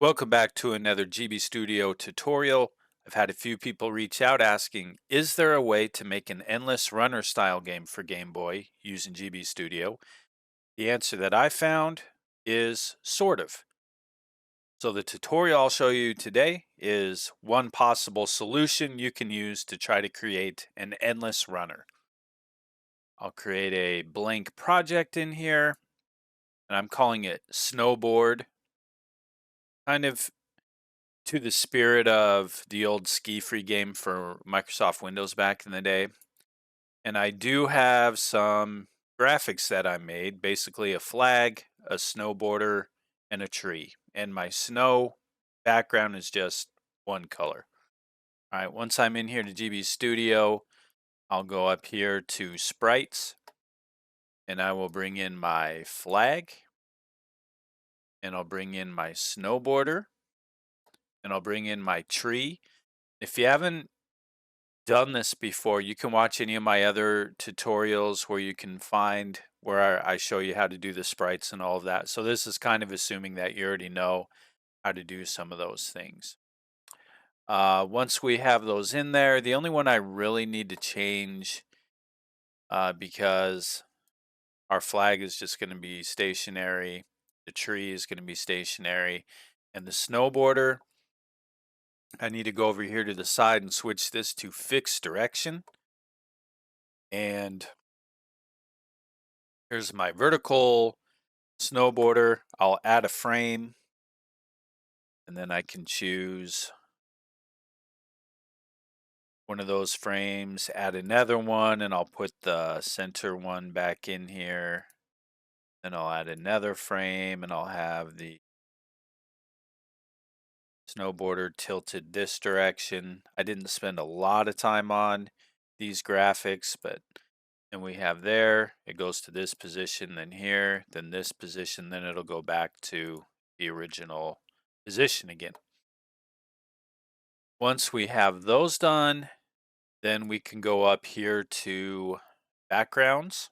Welcome back to another GB Studio tutorial. I've had a few people reach out asking, is there a way to make an endless runner style game for Game Boy using GB Studio? The answer that I found is sort of. So the tutorial I'll show you today is one possible solution you can use to try to create an endless runner. I'll create a blank project in here and I'm calling it Snowboard, kind of to the spirit of the old ski free game for Microsoft Windows back in the day. And I do have some graphics that I made, basically a flag, a snowboarder, and a tree. And my snow background is just one color. All right, once I'm in here to GB Studio, I'll go up here to sprites and I will bring in my flag and I'll bring in my snowboarder and I'll bring in my tree. If you haven't done this before, you can watch any of my other tutorials where you can find where I show you how to do the sprites and all of that. So this is kind of assuming that you already know how to do some of those things. Once we have those in there, the only one I really need to change because our flag is just going to be stationary, the tree is going to be stationary, and the snowboarder, I need to go over here to the side and switch this to fixed direction. And here's my vertical snowboarder. I'll add a frame and then I can choose one of those frames, add another one, and I'll put the center one back in here. Then I'll add another frame and I'll have the snowboarder tilted this direction. I didn't spend a lot of time on these graphics, but then we have there, it goes to this position, then here, then this position, then it'll go back to the original position again. Once we have those done, then we can go up here to backgrounds.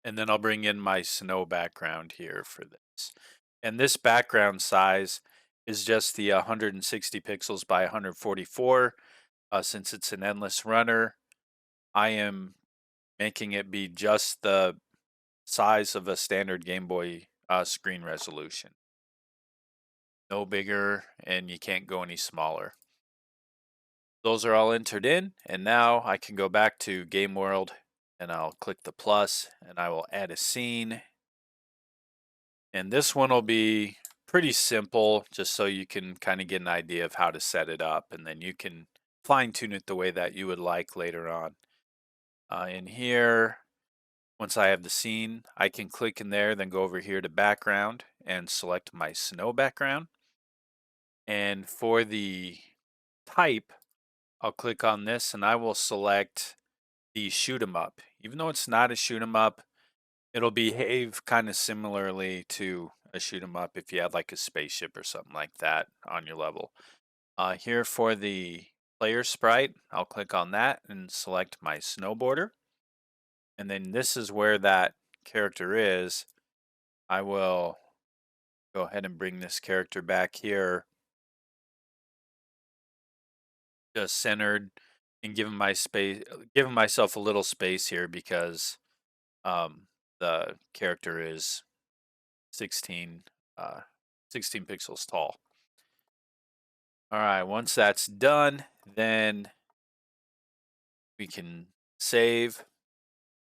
And then I'll bring in my snow background here for this. And this background size is just the 160 pixels by 144. Since it's an endless runner, I am making it be just the size of a standard Game Boy screen resolution. No bigger, and you can't go any smaller. Those are all entered in, and now I can go back to Game World and I'll click the plus and I will add a scene. And this one will be pretty simple, just so you can kind of get an idea of how to set it up, and then you can fine tune it the way that you would like later on. In here, once I have the scene, I can click in there, then go over here to background and select my snow background. And for the type, I'll click on this and I will select the shoot 'em up. Even though it's not a shoot 'em up, it'll behave kind of similarly to a shoot 'em up if you had like a spaceship or something like that on your level. Here for the player sprite, I'll click on that and select my snowboarder. And then this is where that character is. I will go ahead and bring this character back here, just centered, and giving myself a little space here because the character is 16, uh, 16 pixels tall. All right, once that's done, then we can save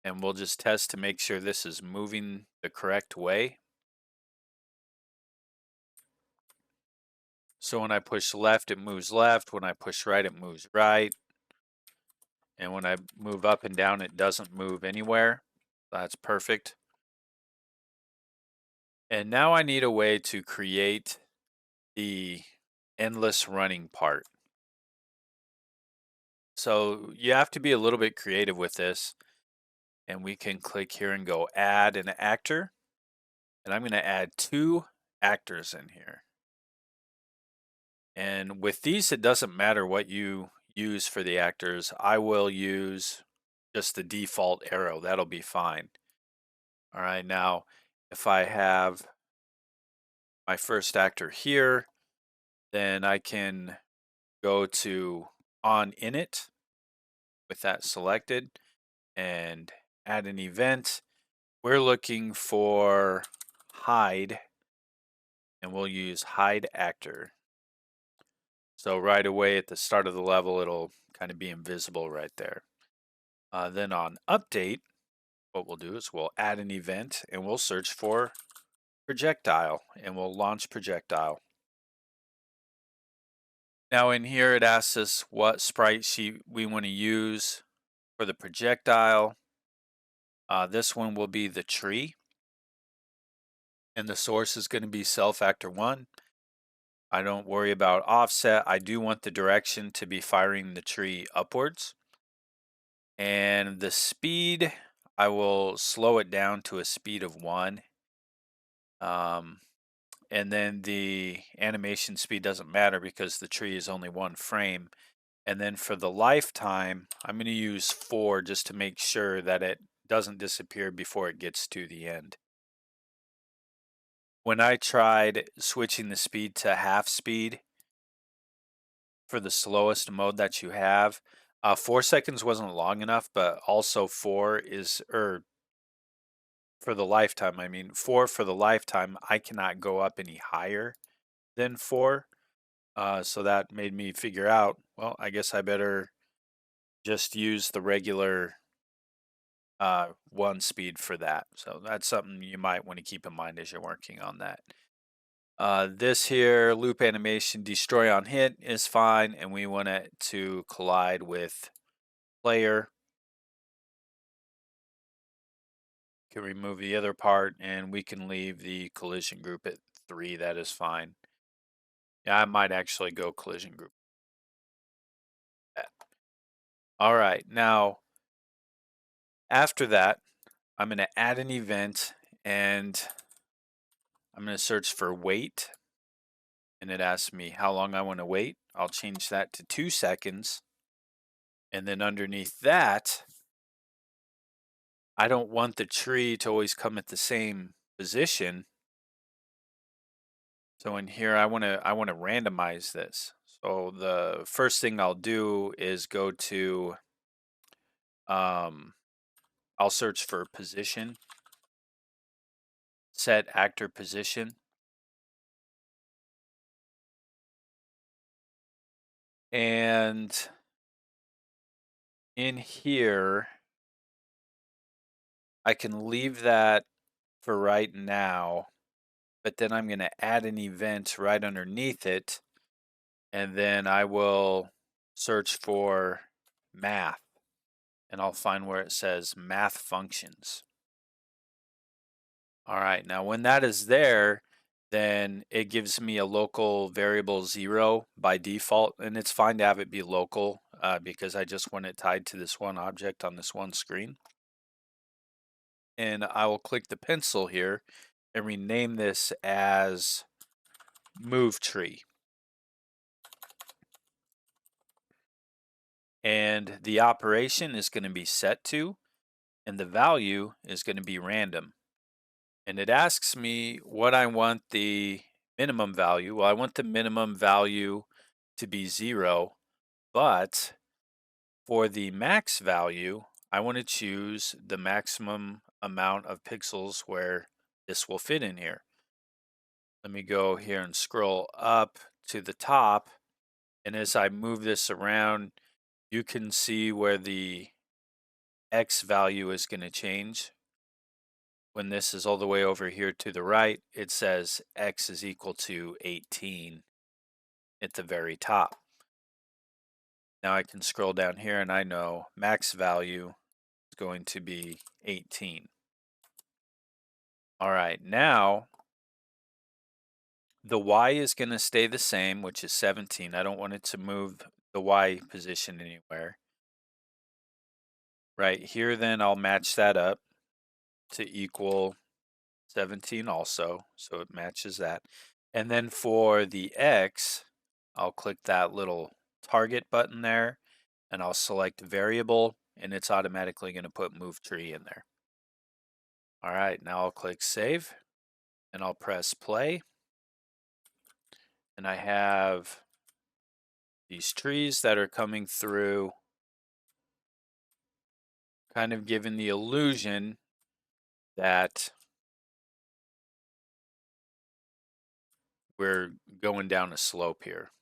and we'll just test to make sure this is moving the correct way. So when I push left, it moves left. When I push right, it moves right. And when I move up and down, it doesn't move anywhere. That's perfect. And now I need a way to create the endless running part. So you have to be a little bit creative with this. And we can click here and go add an actor. And I'm going to add 2 actors in here. And with these, it doesn't matter what you use for the actors. I will use just the default arrow. That'll be fine. All right, now if I have my first actor here. Then I can go to on init with that selected and add an event. We're looking for hide, and we'll use hide actor. So right away at the start of the level, it'll kind of be invisible right there. Then on update, what we'll do is we'll add an event and we'll search for projectile and we'll launch projectile. Now in here it asks us what sprite sheet we want to use for the projectile. This one will be the tree, and the source is going to be self actor 1. I don't worry about offset. I do want the direction to be firing the tree upwards. And the speed, I will slow it down to a speed of 1. And then the animation speed doesn't matter because the tree is only 1 frame. And then for the lifetime, I'm going to use 4 just to make sure that it doesn't disappear before it gets to the end. When I tried switching the speed to half speed for the slowest mode that you have, 4 seconds wasn't long enough, but also 4 is, for the lifetime, I mean, 4 for the lifetime, I cannot go up any higher than 4. So that made me figure out, well, I guess I better just use the regular 1 speed for that. So that's something you might want to keep in mind as you're working on that. This here, loop animation, destroy on hit is fine, and we want it to collide with player. Can remove the other part, and we can leave the collision group at 3. That is fine. Yeah, I might actually go collision group. All right, now after that, I'm going to add an event, and I'm going to search for wait, and it asks me how long I want to wait. I'll change that to 2 seconds, and then underneath that, I don't want the tree to always come at the same position. So in here, I want to randomize this. So the first thing I'll do is go to, I'll search for position, set actor position. And in here, I can leave that for right now, but then I'm going to add an event right underneath it, and then I will search for math, and I'll find where it says math functions. All right, now when that is there, then it gives me a local variable 0 by default, and it's fine to have it be local because I just want it tied to this one object on this one screen. And I will click the pencil here and rename this as move tree. And the operation is going to be set to, and the value is going to be random. And it asks me what I want the minimum value. Well, I want the minimum value to be 0, but for the max value, I want to choose the maximum amount of pixels where this will fit in here. Let me go here and scroll up to the top. And as I move this around, you can see where the X value is going to change. When this is all the way over here to the right, it says X is equal to 18 at the very top. Now I can scroll down here and I know max value is going to be 18. All right, now the Y is going to stay the same, which is 17. I don't want it to move the Y position anywhere. Right here, then I'll match that up to equal 17 also, so it matches that. And then for the X, I'll click that little target button there, and I'll select variable, and it's automatically going to put move tree in there. All right, now I'll click save, and I'll press play. And I have these trees that are coming through, kind of giving the illusion that we're going down a slope here.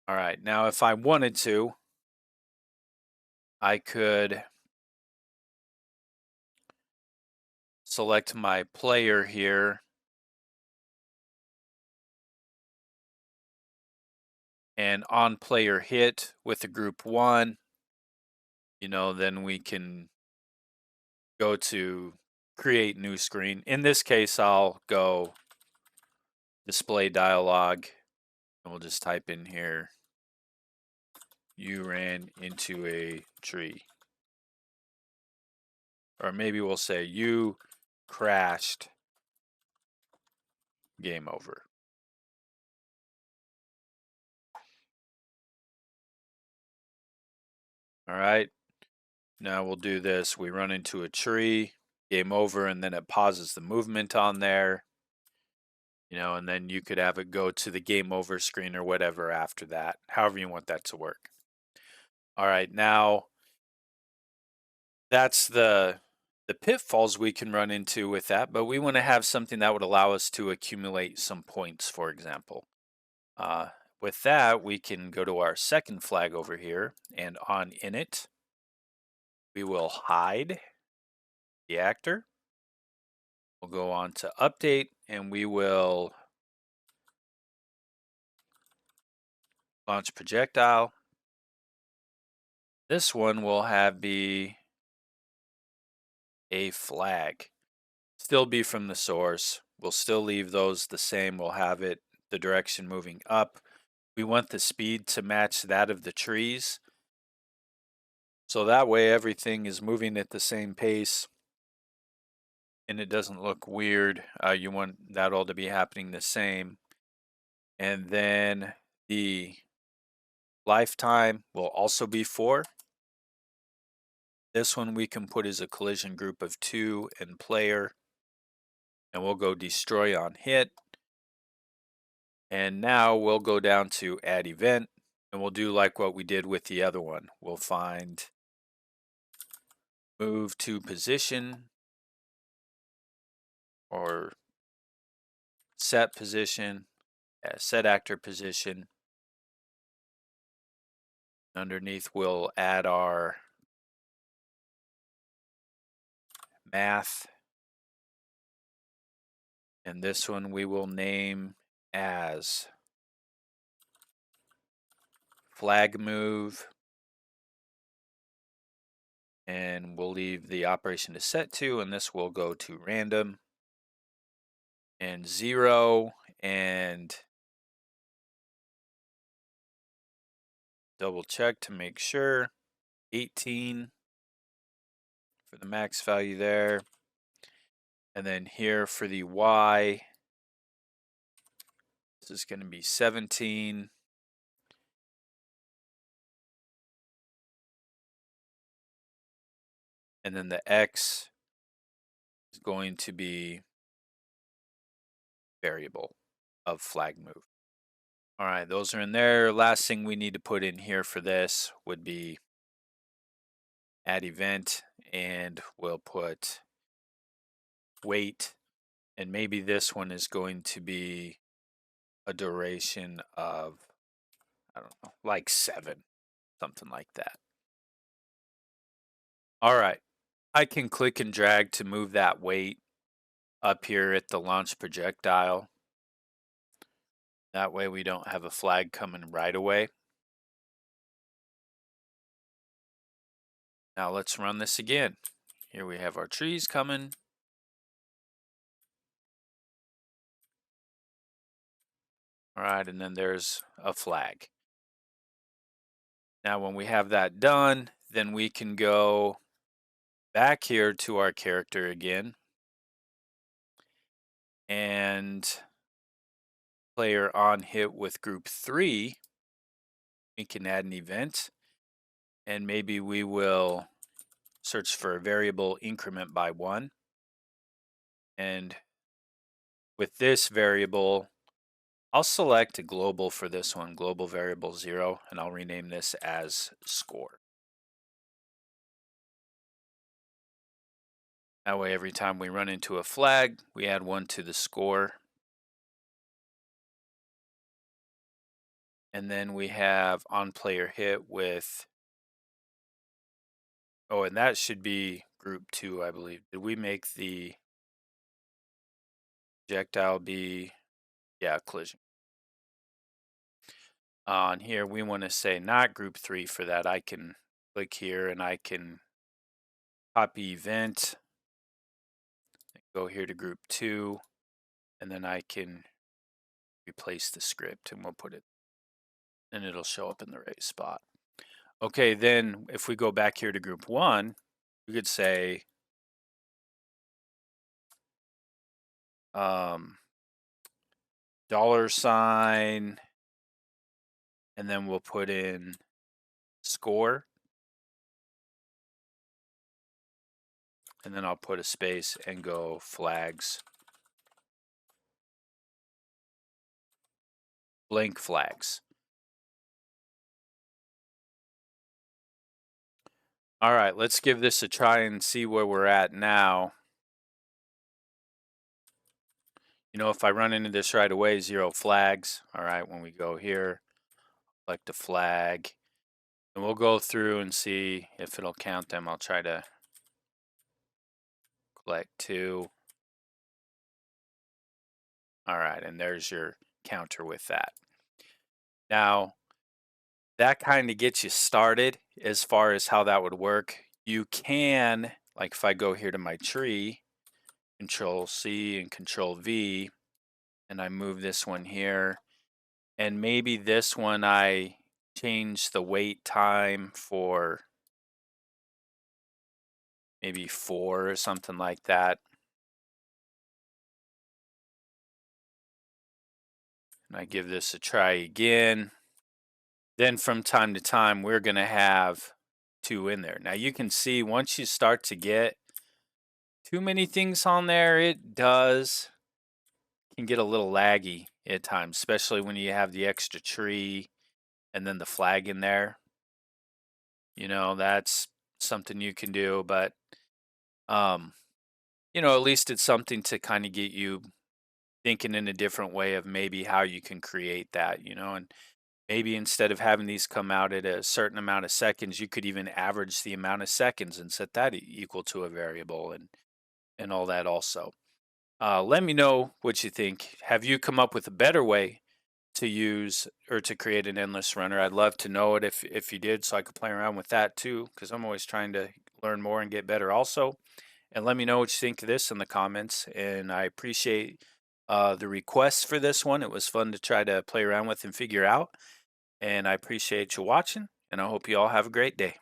All right, now if I wanted to, I could select my player here and on player hit with a group 1, then we can go to create new screen. In this case, I'll go display dialog and we'll just type in here, you ran into a tree. Or maybe we'll say you crashed, game over. All right, now we'll do this. We run into a tree, game over, and then it pauses the movement on there. And then you could have it go to the game over screen or whatever after that, however you want that to work. All right, now that's the pitfalls we can run into with that, but we want to have something that would allow us to accumulate some points, for example. With that, we can go to our second flag over here, and on init, we will hide the actor. We'll go on to update, and we will launch projectile. This one will have be a flag. Still be from the source. We'll still leave those the same. We'll have it the direction moving up. We want the speed to match that of the trees. So that way everything is moving at the same pace and it doesn't look weird. You want that all to be happening the same. And then the lifetime will also be 4. This one we can put as a collision group of 2 and player. And we'll go destroy on hit. And now we'll go down to add event and we'll do like what we did with the other one. We'll find move to position or set position, set actor position. Underneath we'll add our math. And this one we will name as flag move. And we'll leave the operation to set to, and this will go to random and 0 and double check to make sure 18 for the max value there. And then here for the Y, this is going to be 17. And then the X is going to be variable of flag move. All right, those are in there. Last thing we need to put in here for this would be add event, and we'll put wait, and maybe this one is going to be a duration of, I don't know, like 7, something like that. All right, I can click and drag to move that weight up here at the launch projectile. That way we don't have a flag coming right away. Now let's run this again. Here we have our trees coming. All right, and then there's a flag. Now when we have that done, then we can go back here to our character again and player on hit with group 3. We can add an event and maybe we will search for a variable increment by 1. And with this variable, I'll select a global for this one, global variable 0, and I'll rename this as score. That way, every time we run into a flag, we add 1 to the score. And then we have on player hit with, oh, and that should be group 2, I believe. Did we make the projectile be, yeah, collision. On here, we want to say not group 3 for that. I can click here and I can copy event, go here to group 2, and then I can replace the script and we'll put it, and it'll show up in the right spot. Okay, then if we go back here to group 1, we could say $, and then we'll put in score, and then I'll put a space and go flags, blank flags. All right, let's give this a try and see where we're at now. You know, if I run into this right away, 0 flags. All right, when we go here, select a flag, and we'll go through and see if it'll count them. I'll try to collect 2. All right, and there's your counter with that. Now, that kind of gets you started as far as how that would work. You can, like if I go here to my tree, Control C and Control V, and I move this one here, and maybe this one I change the wait time for maybe 4 or something like that. And I give this a try again. Then from time to time, we're going to have 2 in there. Now you can see once you start to get too many things on there, it can get a little laggy at times, especially when you have the extra tree and then the flag in there. You know, that's something you can do, but you know, at least it's something to kind of get you thinking in a different way of maybe how you can create that, you know, and maybe instead of having these come out at a certain amount of seconds, you could even average the amount of seconds and set that equal to a variable and all that also. Let me know what you think. Have you come up with a better way to use or to create an endless runner? I'd love to know it if you did, so I could play around with that too, because I'm always trying to learn more and get better also. And let me know what you think of this in the comments. And I appreciate the requests for this one. It was fun to try to play around with and figure out. And I appreciate you watching, and I hope you all have a great day.